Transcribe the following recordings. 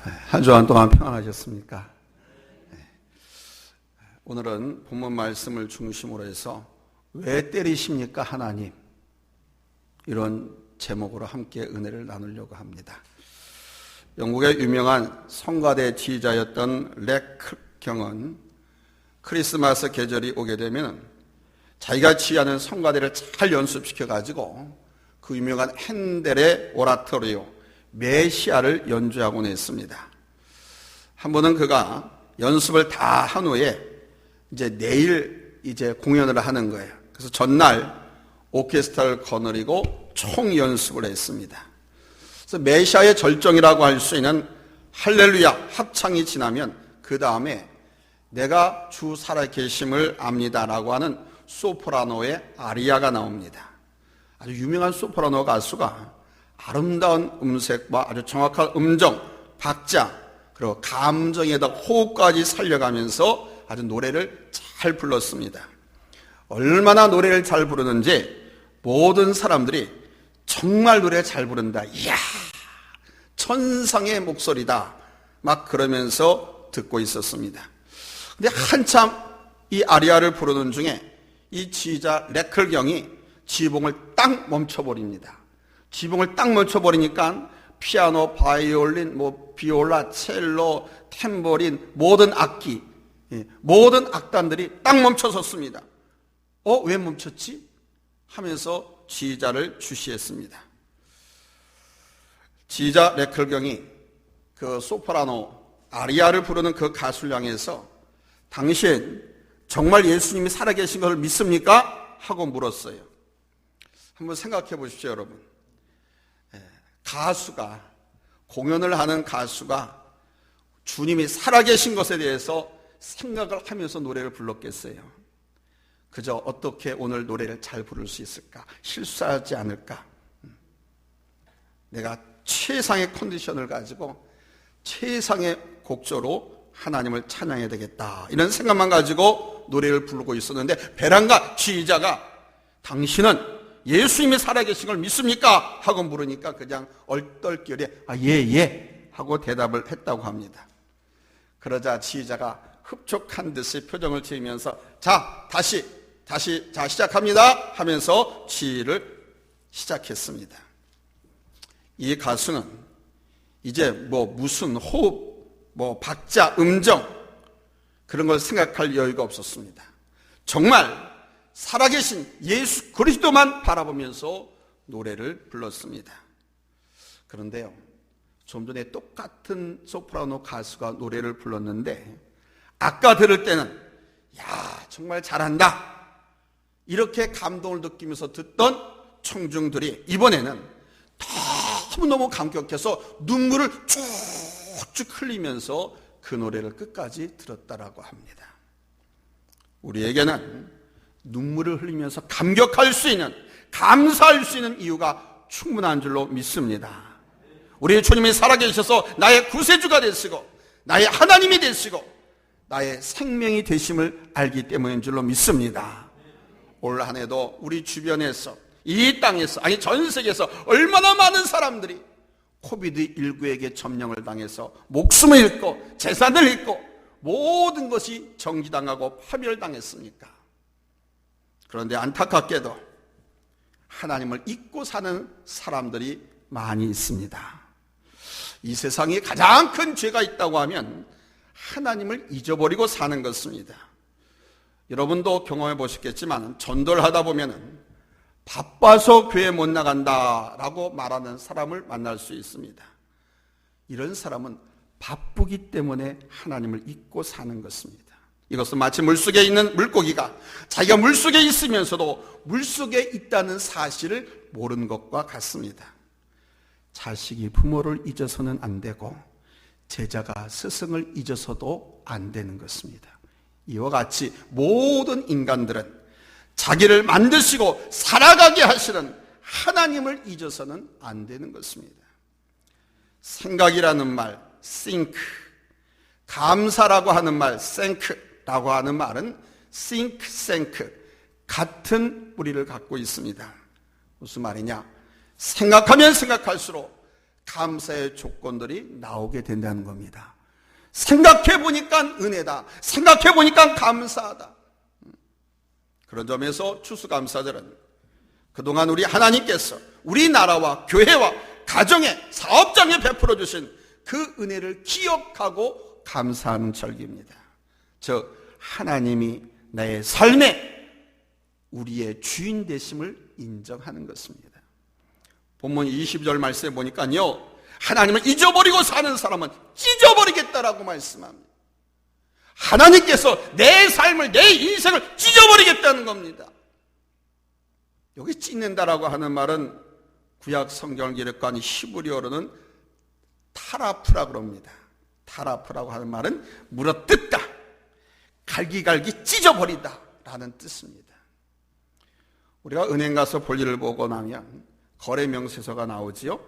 한 주간 동안 평안하셨습니까? 오늘은 본문 말씀을 중심으로 해서 왜 때리십니까 하나님? 이런 제목으로 함께 은혜를 나누려고 합니다. 영국의 유명한 성가대 지휘자였던 렉경은 크리스마스 계절이 오게 되면 자기가 지휘하는 성가대를 잘 연습시켜가지고 그 유명한 핸델의 오라토리오 메시아를 연주하곤 했습니다. 한 번은 그가 연습을 다 한 후에 내일 공연을 하는 거예요. 그래서 전날 오케스트라를 거느리고 총 연습을 했습니다. 그래서 메시아의 절정이라고 할 수 있는 할렐루야 합창이 지나면 그 다음에 내가 주 살아계심을 압니다라고 하는 소프라노의 아리아가 나옵니다. 아주 유명한 소프라노 가수가 아름다운 음색과 아주 정확한 음정, 박자, 그리고 감정에다 호흡까지 살려가면서 아주 노래를 잘 불렀습니다. 얼마나 노래를 잘 부르는지 모든 사람들이 정말 노래 잘 부른다, 이야, 천상의 목소리다, 막 그러면서 듣고 있었습니다. 근데 한참 이 아리아를 부르는 중에 이 지휘자 레클경이 지붕을 딱 멈춰버립니다. 지붕을 딱 멈춰버리니까 피아노, 바이올린, 비올라, 첼로, 탬버린, 모든 악기, 모든 악단들이 딱 멈춰섰습니다. 왜 멈췄지? 하면서 지휘자를 주시했습니다. 지휘자 레클경이 그 소프라노 아리아를 부르는 그 가수를 향해서 당신 정말 예수님이 살아계신 것을 믿습니까? 하고 물었어요. 한번 생각해 보십시오, 여러분. 가수가, 공연을 하는 가수가 주님이 살아계신 것에 대해서 생각을 하면서 노래를 불렀겠어요? 그저 어떻게 오늘 노래를 잘 부를 수 있을까? 실수하지 않을까? 내가 최상의 컨디션을 가지고 최상의 곡조로 하나님을 찬양해야 되겠다, 이런 생각만 가지고 노래를 부르고 있었는데 베란가 지휘자가 당신은 예수님이 살아계신 걸 믿습니까? 하고 물으니까 그냥 얼떨결에 예 하고 대답을 했다고 합니다. 그러자 지휘자가 흡족한 듯이 표정을 지으면서 다시 시작합니다 하면서 지휘를 시작했습니다. 이 가수는 이제 무슨 호흡, 박자, 음정 그런 걸 생각할 여유가 없었습니다. 정말 살아계신 예수 그리스도만 바라보면서 노래를 불렀습니다. 그런데요, 좀 전에 똑같은 소프라노 가수가 노래를 불렀는데 아까 들을 때는 정말 잘한다, 이렇게 감동을 느끼면서 듣던 청중들이 이번에는 너무너무 감격해서 눈물을 쭉쭉 흘리면서 그 노래를 끝까지 들었다라고 합니다. 우리에게는 눈물을 흘리면서 감격할 수 있는, 감사할 수 있는 이유가 충분한 줄로 믿습니다. 우리 주님이 살아계셔서 나의 구세주가 되시고 나의 하나님이 되시고 나의 생명이 되심을 알기 때문인 줄로 믿습니다. 올 한 해도 우리 주변에서, 이 땅에서, 아니 전 세계에서 얼마나 많은 사람들이 코비드19에게 점령을 당해서 목숨을 잃고 재산을 잃고 모든 것이 정지당하고 파멸당했으니까. 그런데 안타깝게도 하나님을 잊고 사는 사람들이 많이 있습니다. 이 세상에 가장 큰 죄가 있다고 하면 하나님을 잊어버리고 사는 것입니다. 여러분도 경험해 보셨겠지만 전도를 하다 보면 바빠서 교회 못 나간다라고 말하는 사람을 만날 수 있습니다. 이런 사람은 바쁘기 때문에 하나님을 잊고 사는 것입니다. 이것은 마치 물속에 있는 물고기가 자기가 물속에 있으면서도 물속에 있다는 사실을 모르는 것과 같습니다. 자식이 부모를 잊어서는 안 되고 제자가 스승을 잊어서도 안 되는 것입니다. 이와 같이 모든 인간들은 자기를 만드시고 살아가게 하시는 하나님을 잊어서는 안 되는 것입니다. 생각이라는 말, think, 감사라고 하는 말, thank라고 하는 말은 think, thank, 같은 뿌리를 갖고 있습니다. 무슨 말이냐? 생각하면 생각할수록 감사의 조건들이 나오게 된다는 겁니다. 생각해 보니까 은혜다. 생각해 보니까 감사하다. 그런 점에서 추수감사절은 그동안 우리 하나님께서 우리나라와 교회와 가정에 사업장에 베풀어 주신 그 은혜를 기억하고 감사하는 절기입니다. 즉 하나님이 나의 삶에 우리의 주인 되심을 인정하는 것입니다. 본문 20절 말씀에 보니까요, 하나님을 잊어버리고 사는 사람은 찢어버리겠다라고 말씀합니다. 하나님께서 내 삶을, 내 인생을 찢어버리겠다는 겁니다. 여기 찢는다라고 하는 말은 구약 성경을 기록한 히브리어로는 타라프라고 합니다. 타라프라고 하는 말은 물어뜯다, 갈기갈기 찢어버리다 라는 뜻입니다. 우리가 은행 가서 볼일을 보고 나면 거래 명세서가 나오지요.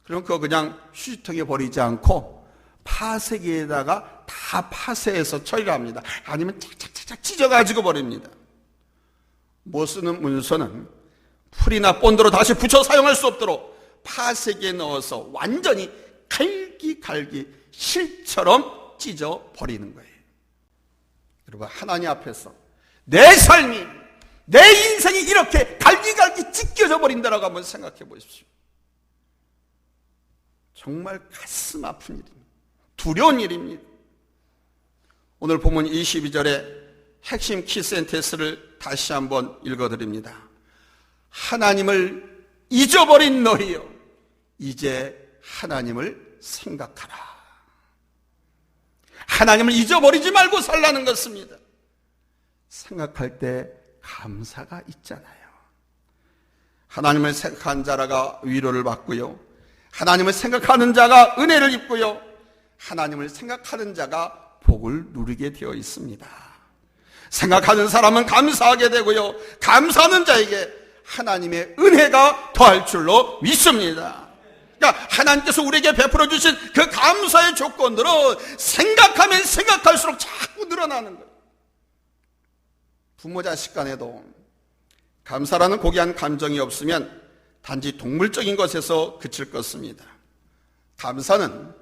그럼 그거 그냥 휴지통에 버리지 않고 파쇄기에다가 다 파쇄해서 처리를 합니다. 아니면 착착착착 찢어가지고 버립니다. 못 쓰는 문서는 풀이나 본드로 다시 붙여 사용할 수 없도록 파쇄기에 넣어서 완전히 갈기갈기 실처럼 찢어버리는 거예요. 여러분, 하나님 앞에서 내 삶이, 내 인생이 이렇게 갈기갈기 찢겨져 버린다라고 한번 생각해 보십시오. 정말 가슴 아픈 일입니다. 두려운 일입니다. 오늘 본문 22절에 핵심 키센텐스를 다시 한번 읽어드립니다. 하나님을 잊어버린 너희여, 이제 하나님을 생각하라. 하나님을 잊어버리지 말고 살라는 것입니다. 생각할 때 감사가 있잖아요. 하나님을 생각한 자가 위로를 받고요, 하나님을 생각하는 자가 은혜를 입고요, 하나님을 생각하는 자가 복을 누리게 되어 있습니다. 생각하는 사람은 감사하게 되고요, 감사하는 자에게 하나님의 은혜가 더할 줄로 믿습니다. 그러니까 하나님께서 우리에게 베풀어 주신 그 감사의 조건들은 생각하면 생각할수록 자꾸 늘어나는 거예요. 부모 자식 간에도 감사라는 고귀한 감정이 없으면 단지 동물적인 것에서 그칠 것입니다. 감사는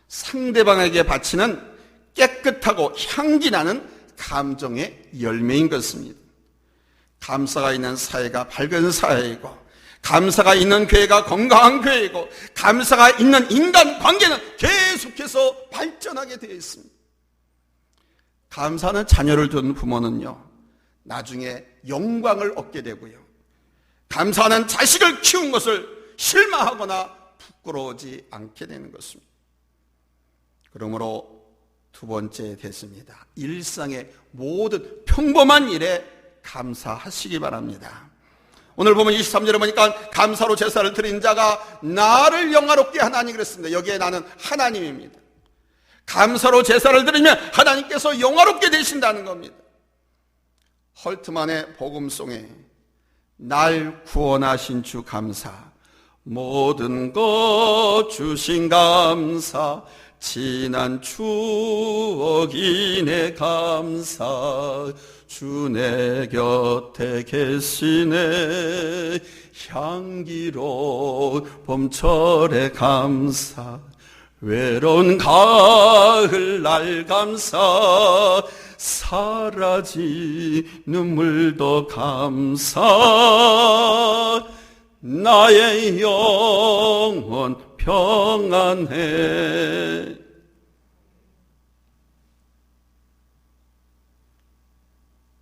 상대방에게 바치는 깨끗하고 향기 나는 감정의 열매인 것입니다. 감사가 있는 사회가 밝은 사회이고, 감사가 있는 교회가 건강한 교회이고, 감사가 있는 인간관계는 계속해서 발전하게 되어 있습니다. 감사하는 자녀를 둔 부모는요, 나중에 영광을 얻게 되고요, 감사하는 자식을 키운 것을 실망하거나 부끄러워하지 않게 되는 것입니다. 그러므로 두 번째 됐습니다. 일상의 모든 평범한 일에 감사하시기 바랍니다. 오늘 보면 23절에 보니까 감사로 제사를 드린 자가 나를 영화롭게 하나니 그랬습니다. 여기에 나는 하나님입니다. 감사로 제사를 드리면 하나님께서 영화롭게 되신다는 겁니다. 헐트만의 복음송에 날 구원하신 주 감사, 모든 것 주신 감사, 지난 추억이네 감사, 주 내 곁에 계시네 향기로운 봄철의 감사, 외로운 가을 날 감사, 사라진 눈물도 감사, 나의 영혼 평안해.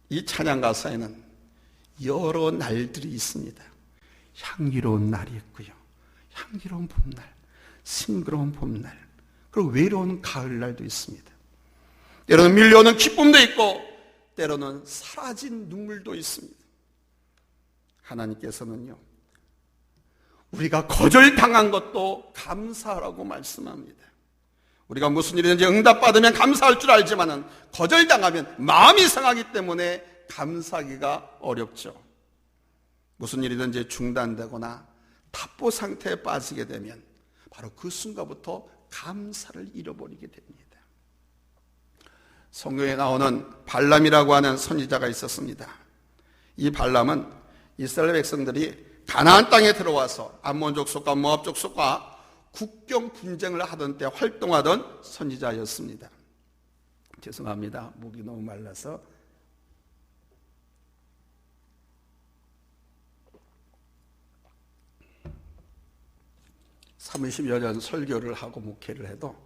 이 찬양 가사에는 여러 날들이 있습니다. 향기로운 날이 있고요, 향기로운 봄날, 싱그러운 봄날, 그리고 외로운 가을날도 있습니다. 때로는 밀려오는 기쁨도 있고 때로는 사라진 눈물도 있습니다. 하나님께서는요, 우리가 거절당한 것도 감사하라고 말씀합니다. 우리가 무슨 일이든지 응답받으면 감사할 줄 알지만은 거절당하면 마음이 상하기 때문에 감사하기가 어렵죠. 무슨 일이든지 중단되거나 답보 상태에 빠지게 되면 바로 그 순간부터 감사를 잃어버리게 됩니다. 성경에 나오는 발람이라고 하는 선지자가 있었습니다. 이 발람은 이스라엘 백성들이 가나안 땅에 들어와서 암몬 족속과 모압 족속과 국경 분쟁을 하던 때 활동하던 선지자였습니다. 죄송합니다. 목이 너무 말라서. (30여 년) 설교를 하고 목회를 해도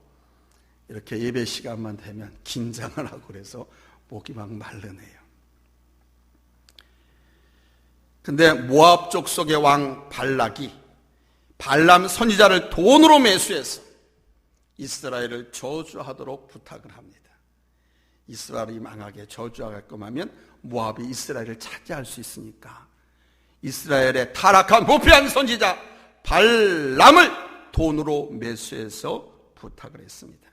이렇게 예배 시간만 되면 긴장을 하고 그래서 목이 막 마르네요. 근데 모압 족속의 왕 발락이 발람 선지자를 돈으로 매수해서 이스라엘을 저주하도록 부탁을 합니다. 이스라엘이 망하게 저주하게끔 하면 모압이 이스라엘을 차지할 수 있으니까 이스라엘의 타락한 부패한 선지자 발람을 돈으로 매수해서 부탁을 했습니다.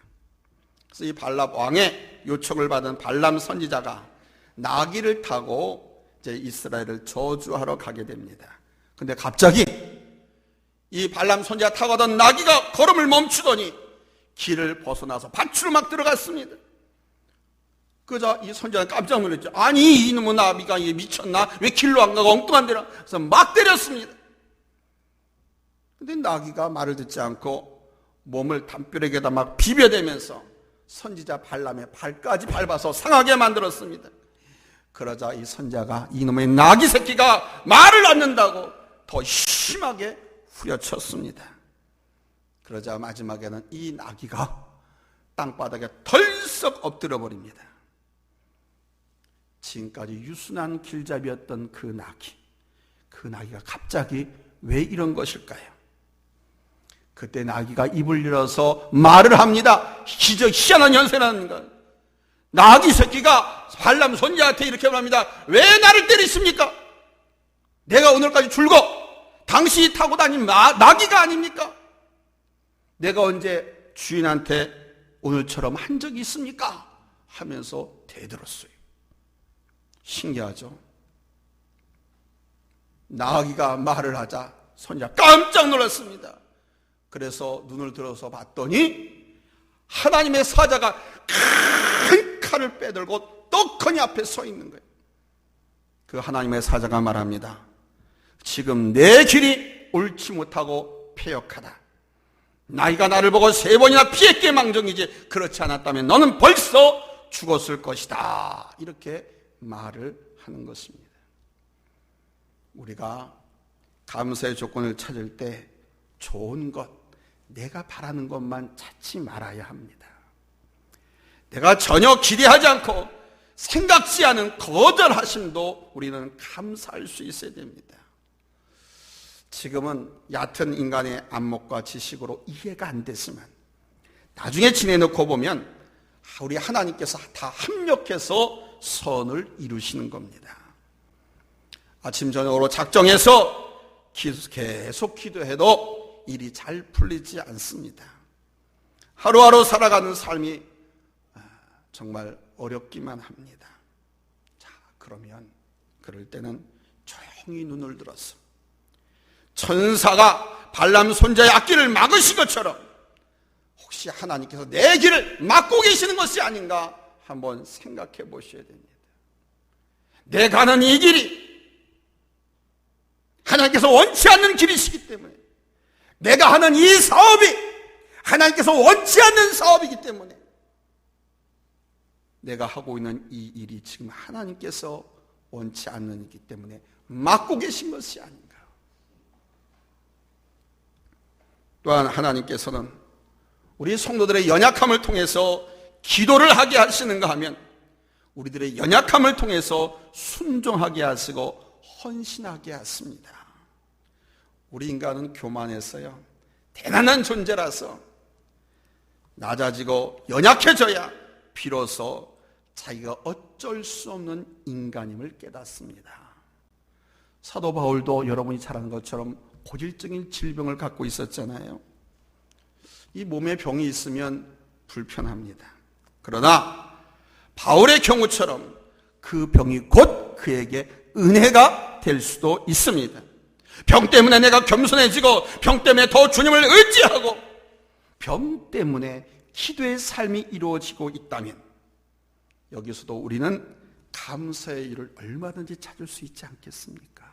그래서 이 발람 왕의 요청을 받은 발람 선지자가 나귀를 타고 이제 이스라엘을 저주하러 가게 됩니다. 근데 갑자기 이 발람 선지자 타고 가던 나귀가 걸음을 멈추더니 길을 벗어나서 밭으로 막 들어갔습니다. 그러자 이 선지자는 깜짝 놀랐죠. 아니 이놈의 나비가 미쳤나? 왜 길로 안 가고 엉뚱한 데로? 그래서 막 때렸습니다. 근데 나귀가 말을 듣지 않고 몸을 담벼락에다 막 비벼대면서 선지자 발람의 발까지 밟아서 상하게 만들었습니다. 그러자 이 선지자가 이놈의 나귀 새끼가 말을 않는다고 더 심하게 후려쳤습니다. 그러자 마지막에는 이 나귀가 땅바닥에 덜썩 엎드려 버립니다. 지금까지 유순한 길잡이였던 그 나귀가 갑자기 왜 이런 것일까요? 그때 나귀가 입을 열어서 말을 합니다. 희한한 현세라는 것. 나귀 새끼가 발람 선지자한테 이렇게 말합니다. 왜 나를 때리십니까? 내가 오늘까지 줄고 당신이 타고 다닌 나귀가 아닙니까? 내가 언제 주인한테 오늘처럼 한 적이 있습니까? 하면서 대들었어요. 신기하죠? 나귀가 말을 하자 선지자 깜짝 놀랐습니다. 그래서 눈을 들어서 봤더니 하나님의 사자가 큰 칼을 빼들고 떡하니 앞에 서 있는 거예요. 그 하나님의 사자가 말합니다. 지금 내 길이 옳지 못하고 패역하다. 나이가 나를 보고 3번이나 피했기에 망정이지 그렇지 않았다면 너는 벌써 죽었을 것이다. 이렇게 말을 하는 것입니다. 우리가 감사의 조건을 찾을 때 좋은 것, 내가 바라는 것만 찾지 말아야 합니다. 내가 전혀 기대하지 않고 생각지 않은 거절하심도 우리는 감사할 수 있어야 됩니다. 지금은 얕은 인간의 안목과 지식으로 이해가 안 됐지만 나중에 지내놓고 보면 우리 하나님께서 다 합력해서 선을 이루시는 겁니다. 아침 저녁으로 작정해서 계속 기도해도 일이 잘 풀리지 않습니다. 하루하루 살아가는 삶이 정말 어렵기만 합니다. 자, 그러면 그럴 때는 조용히 눈을 들어서 천사가 발람 손자의 앞길을 막으신 것처럼 혹시 하나님께서 내 길을 막고 계시는 것이 아닌가 한번 생각해 보셔야 됩니다. 내 가는 이 길이 하나님께서 원치 않는 길이시기 때문에, 내가 하는 이 사업이 하나님께서 원치 않는 사업이기 때문에, 내가 하고 있는 이 일이 지금 하나님께서 원치 않는 일이기 때문에 막고 계신 것이 아닌가. 또한 하나님께서는 우리 성도들의 연약함을 통해서 기도를 하게 하시는가 하면 우리들의 연약함을 통해서 순종하게 하시고 헌신하게 하십니다. 우리 인간은 교만해서요, 대단한 존재라서 낮아지고 연약해져야 비로소 자기가 어쩔 수 없는 인간임을 깨닫습니다. 사도 바울도 여러분이 잘 아는 것처럼 고질적인 질병을 갖고 있었잖아요. 이 몸에 병이 있으면 불편합니다. 그러나 바울의 경우처럼 그 병이 곧 그에게 은혜가 될 수도 있습니다. 병 때문에 내가 겸손해지고, 병 때문에 더 주님을 의지하고, 병 때문에 기도의 삶이 이루어지고 있다면 여기서도 우리는 감사의 일을 얼마든지 찾을 수 있지 않겠습니까?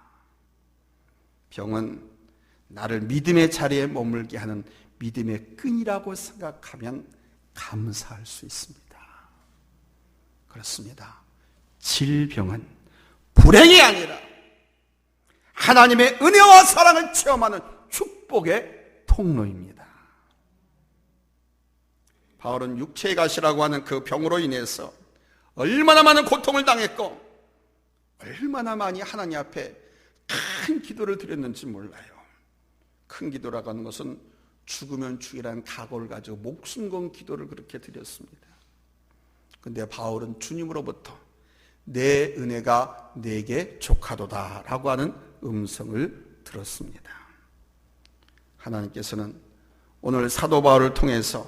병은 나를 믿음의 자리에 머물게 하는 믿음의 끈이라고 생각하면 감사할 수 있습니다. 그렇습니다. 질병은 불행이 아니라 하나님의 은혜와 사랑을 체험하는 축복의 통로입니다. 바울은 육체의 가시라고 하는 그 병으로 인해서 얼마나 많은 고통을 당했고 얼마나 많이 하나님 앞에 큰 기도를 드렸는지 몰라요. 큰 기도라고 하는 것은 죽으면 죽이라는 각오를 가지고 목숨 건 기도를 그렇게 드렸습니다. 그런데 바울은 주님으로부터 내 은혜가 내게 족하도다 라고 하는 음성을 들었습니다. 하나님께서는 오늘 사도 바울을 통해서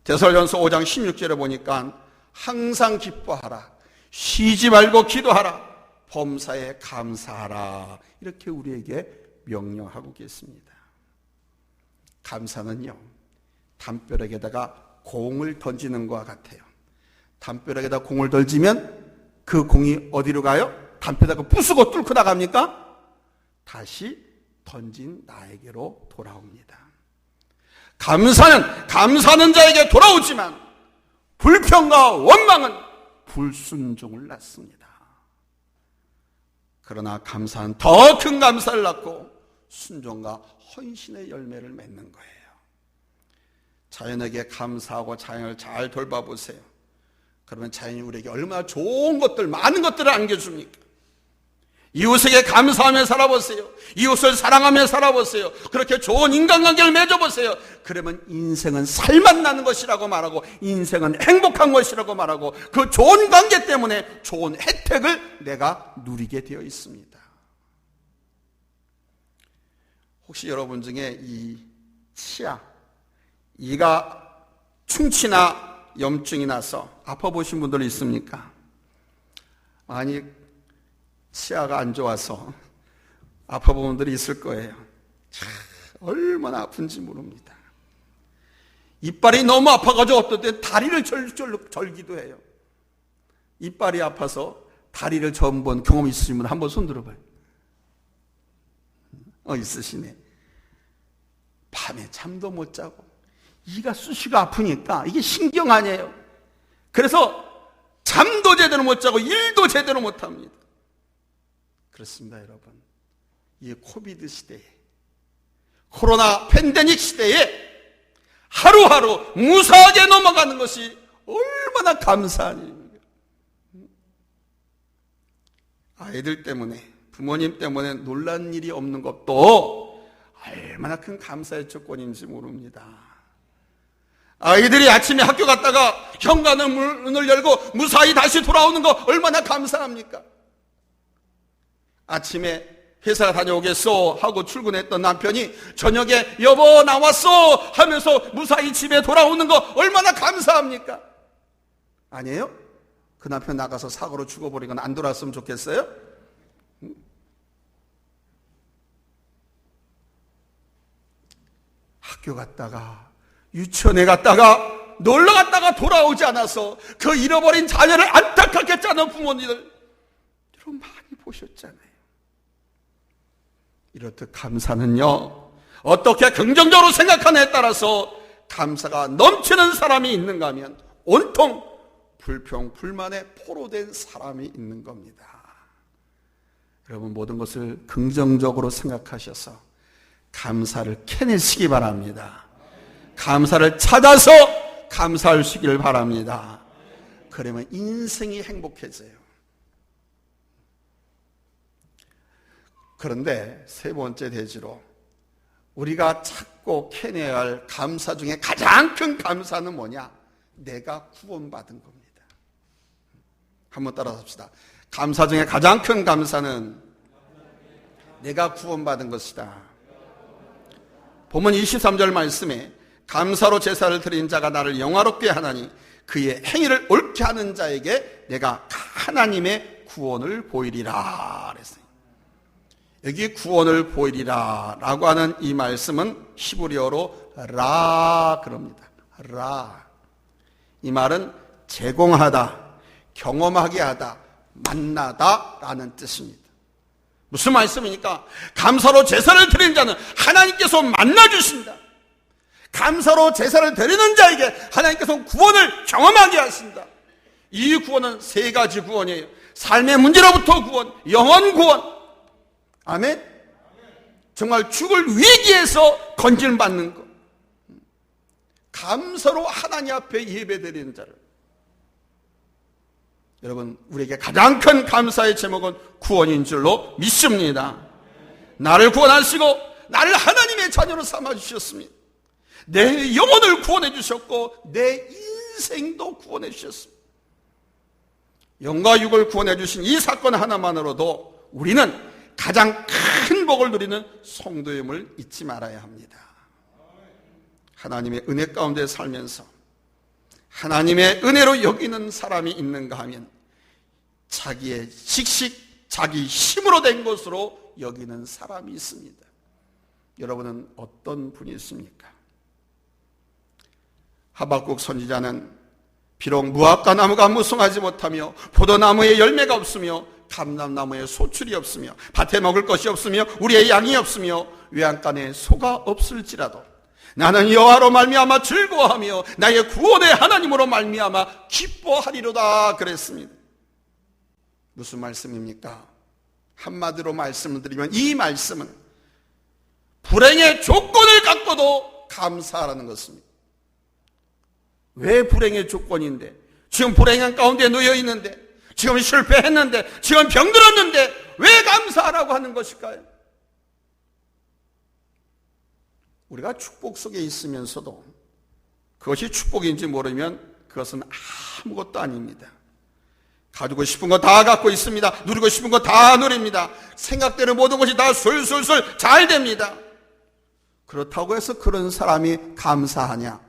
데살로니가서 5장 16절에 보니까 항상 기뻐하라, 쉬지 말고 기도하라, 범사에 감사하라, 이렇게 우리에게 명령하고 계십니다. 감사는요, 담벼락에다가 공을 던지는 것과 같아요. 담벼락에다 공을 던지면 그 공이 어디로 가요? 담벼락을 부수고 뚫고 나갑니까? 다시 던진 나에게로 돌아옵니다. 감사는 자에게 돌아오지만 불평과 원망은 불순종을 낳습니다. 그러나 감사는 더 큰 감사를 낳고 순종과 헌신의 열매를 맺는 거예요. 자연에게 감사하고 자연을 잘 돌봐보세요. 그러면 자연이 우리에게 얼마나 좋은 것들, 많은 것들을 안겨줍니까? 이웃에게 감사하며 살아보세요. 이웃을 사랑하며 살아보세요. 그렇게 좋은 인간관계를 맺어보세요. 그러면 인생은 살맛 나는 것이라고 말하고, 인생은 행복한 것이라고 말하고, 그 좋은 관계 때문에 좋은 혜택을 내가 누리게 되어 있습니다. 혹시 여러분 중에 이 치아, 이가 충치나 염증이 나서 아파보신 분들 있습니까? 아니, 치아가 안 좋아서 아파본 분들이 있을 거예요. 참, 얼마나 아픈지 모릅니다. 이빨이 너무 아파가지고 어떨 때 다리를 절기도 해요. 이빨이 아파서 다리를 처음 본 경험 있으신 분 한번 손 들어봐요. 있으시네. 밤에 잠도 못 자고 이가 쑤시고 아프니까 이게 신경 아니에요. 그래서 잠도 제대로 못 자고 일도 제대로 못 합니다. 그렇습니다, 여러분. 이 코비드 시대에, 코로나 팬데믹 시대에 하루하루 무사하게 넘어가는 것이 얼마나 감사한 일입니까? 아이들 때문에, 부모님 때문에 놀란 일이 없는 것도 얼마나 큰 감사의 조건인지 모릅니다. 아이들이 아침에 학교 갔다가 현관문을 열고 무사히 다시 돌아오는 거 얼마나 감사합니까? 아침에 회사 다녀오겠소 하고 출근했던 남편이 저녁에 여보 나왔소 하면서 무사히 집에 돌아오는 거 얼마나 감사합니까? 아니에요? 그 남편 나가서 사고로 죽어버리거나 안 돌아왔으면 좋겠어요? 학교 갔다가 유치원에 갔다가 놀러 갔다가 돌아오지 않아서 그 잃어버린 자녀를 안타깝게 짜는 부모님들 여러분 많이 보셨잖아요. 이렇듯 감사는요, 어떻게 긍정적으로 생각하느냐에 따라서 감사가 넘치는 사람이 있는가 하면 온통 불평, 불만에 포로된 사람이 있는 겁니다. 여러분 모든 것을 긍정적으로 생각하셔서 감사를 캐내시기 바랍니다. 감사를 찾아서 감사하시길 바랍니다. 그러면 인생이 행복해져요. 그런데 세 번째 대지로 우리가 찾고 캐내야 할 감사 중에 가장 큰 감사는 뭐냐? 내가 구원받은 겁니다. 한번 따라서 합시다. 감사 중에 가장 큰 감사는 내가 구원받은 것이다. 본문 23절 말씀에 감사로 제사를 드린 자가 나를 영화롭게 하나니 그의 행위를 옳게 하는 자에게 내가 하나님의 구원을 보이리라 그랬어요. 여기 구원을 보이리라 라고 하는 이 말씀은 히브리어로 라 그럽니다. 라. 이 말은 제공하다, 경험하게 하다, 만나다 라는 뜻입니다. 무슨 말씀입니까? 감사로 제사를 드리는 자는 하나님께서 만나주신다. 감사로 제사를 드리는 자에게 하나님께서 구원을 경험하게 하신다. 이 구원은 세 가지 구원이에요. 삶의 문제로부터 구원, 영원 구원. 아멘. 정말 죽을 위기에서 건질받는 것. 감사로 하나님 앞에 예배드리는 자를. 여러분, 우리에게 가장 큰 감사의 제목은 구원인 줄로 믿습니다. 나를 구원하시고 나를 하나님의 자녀로 삼아주셨습니다. 내 영혼을 구원해 주셨고 내 인생도 구원해 주셨습니다. 영과 육을 구원해 주신 이 사건 하나만으로도 우리는 가장 큰 복을 누리는 성도임을 잊지 말아야 합니다. 하나님의 은혜 가운데 살면서 하나님의 은혜로 여기는 사람이 있는가 하면 자기의 식식, 자기 힘으로 된 것으로 여기는 사람이 있습니다. 여러분은 어떤 분이 있습니까? 하박국 선지자는 비록 무화과 나무가 무성하지 못하며 포도나무에 열매가 없으며 감람나무에 소출이 없으며 밭에 먹을 것이 없으며 우리의 양이 없으며 외양간에 소가 없을지라도 나는 여호와로 말미암아 즐거워하며 나의 구원의 하나님으로 말미암아 기뻐하리로다 그랬습니다. 무슨 말씀입니까? 한마디로 말씀을 드리면 이 말씀은 불행의 조건을 갖고도 감사하라는 것입니다. 왜 불행의 조건인데? 지금 불행한 가운데 놓여 있는데, 지금 실패했는데, 지금 병들었는데 왜 감사하라고 하는 것일까요? 우리가 축복 속에 있으면서도 그것이 축복인지 모르면 그것은 아무것도 아닙니다. 가지고 싶은 거 다 갖고 있습니다. 누리고 싶은 거 다 누립니다. 생각대로 모든 것이 다 술술술 잘 됩니다. 그렇다고 해서 그런 사람이 감사하냐?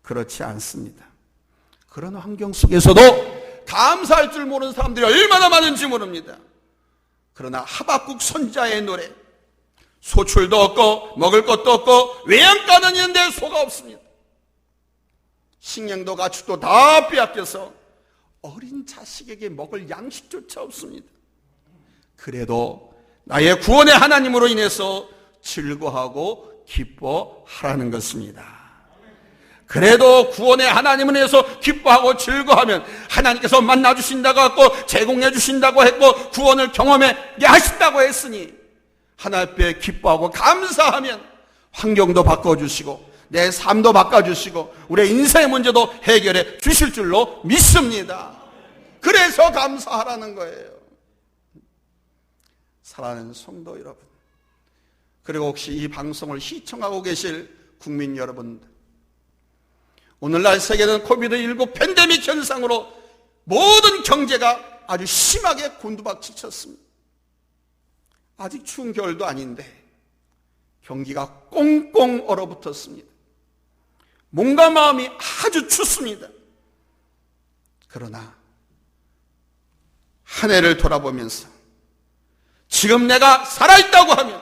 그렇지 않습니다. 그런 환경 속에서도 감사할 줄 모르는 사람들이 얼마나 많은지 모릅니다. 그러나 하박국 선지자의 노래, 소출도 없고 먹을 것도 없고 외양간은 있는데 소가 없습니다. 식량도 가축도 다 빼앗겨서 어린 자식에게 먹을 양식조차 없습니다. 그래도 나의 구원의 하나님으로 인해서 즐거워하고 기뻐하라는 것입니다. 그래도 구원의 하나님을 위해서 기뻐하고 즐거워하면 하나님께서 만나주신다고 했고 제공해 주신다고 했고 구원을 경험하게 하신다고 했으니 하나님 앞에 기뻐하고 감사하면 환경도 바꿔주시고 내 삶도 바꿔주시고 우리의 인생의 문제도 해결해 주실 줄로 믿습니다. 그래서 감사하라는 거예요. 사랑하는 성도 여러분, 그리고 혹시 이 방송을 시청하고 계실 국민 여러분들, 오늘날 세계는 코비드19 팬데믹 현상으로 모든 경제가 아주 심하게 곤두박질쳤습니다. 아직 추운 겨울도 아닌데 경기가 꽁꽁 얼어붙었습니다. 몸과 마음이 아주 춥습니다. 그러나 한 해를 돌아보면서 지금 내가 살아있다고 하면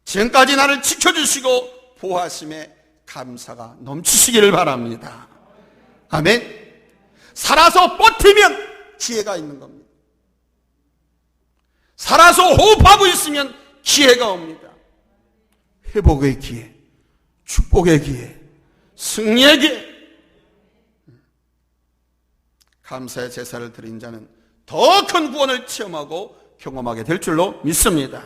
지금까지 나를 지켜주시고 보호하심에 감사가 넘치시기를 바랍니다. 아멘. 살아서 버티면 지혜가 있는 겁니다. 살아서 호흡하고 있으면 기회가 옵니다. 회복의 기회, 축복의 기회, 승리의 기회. 감사의 제사를 드린 자는 더 큰 구원을 체험하고 경험하게 될 줄로 믿습니다.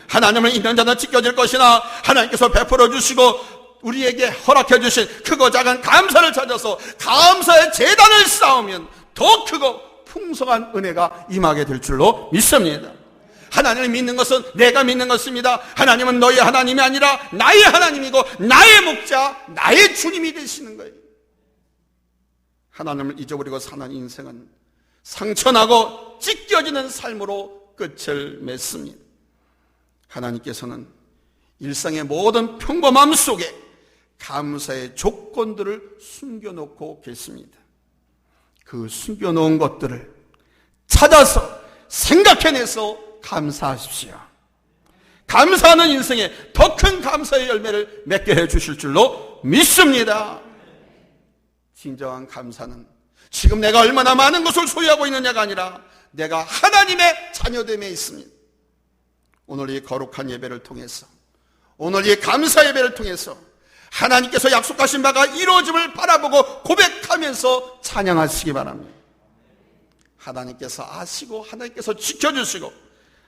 하나님을 믿는 자는 지켜질 것이나 하나님께서 베풀어 주시고 우리에게 허락해 주신 크고 작은 감사를 찾아서 감사의 제단을 쌓으면 더 크고 풍성한 은혜가 임하게 될 줄로 믿습니다. 하나님을 믿는 것은 내가 믿는 것입니다. 하나님은 너의 하나님이 아니라 나의 하나님이고 나의 목자, 나의 주님이 되시는 거예요. 하나님을 잊어버리고 사는 인생은 상처나고 찢겨지는 삶으로 끝을 맺습니다. 하나님께서는 일상의 모든 평범함 속에 감사의 조건들을 숨겨놓고 계십니다. 그 숨겨놓은 것들을 찾아서 생각해내서 감사하십시오. 감사하는 인생에 더 큰 감사의 열매를 맺게 해주실 줄로 믿습니다. 진정한 감사는 지금 내가 얼마나 많은 것을 소유하고 있느냐가 아니라 내가 하나님의 자녀됨에 있습니다. 오늘 이 거룩한 예배를 통해서, 오늘 이 감사 예배를 통해서 하나님께서 약속하신 바가 이루어짐을 바라보고 고백하면서 찬양하시기 바랍니다. 하나님께서 아시고 하나님께서 지켜주시고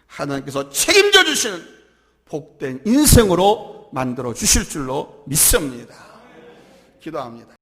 하나님께서 책임져 주시는 복된 인생으로 만들어 주실 줄로 믿습니다. 기도합니다.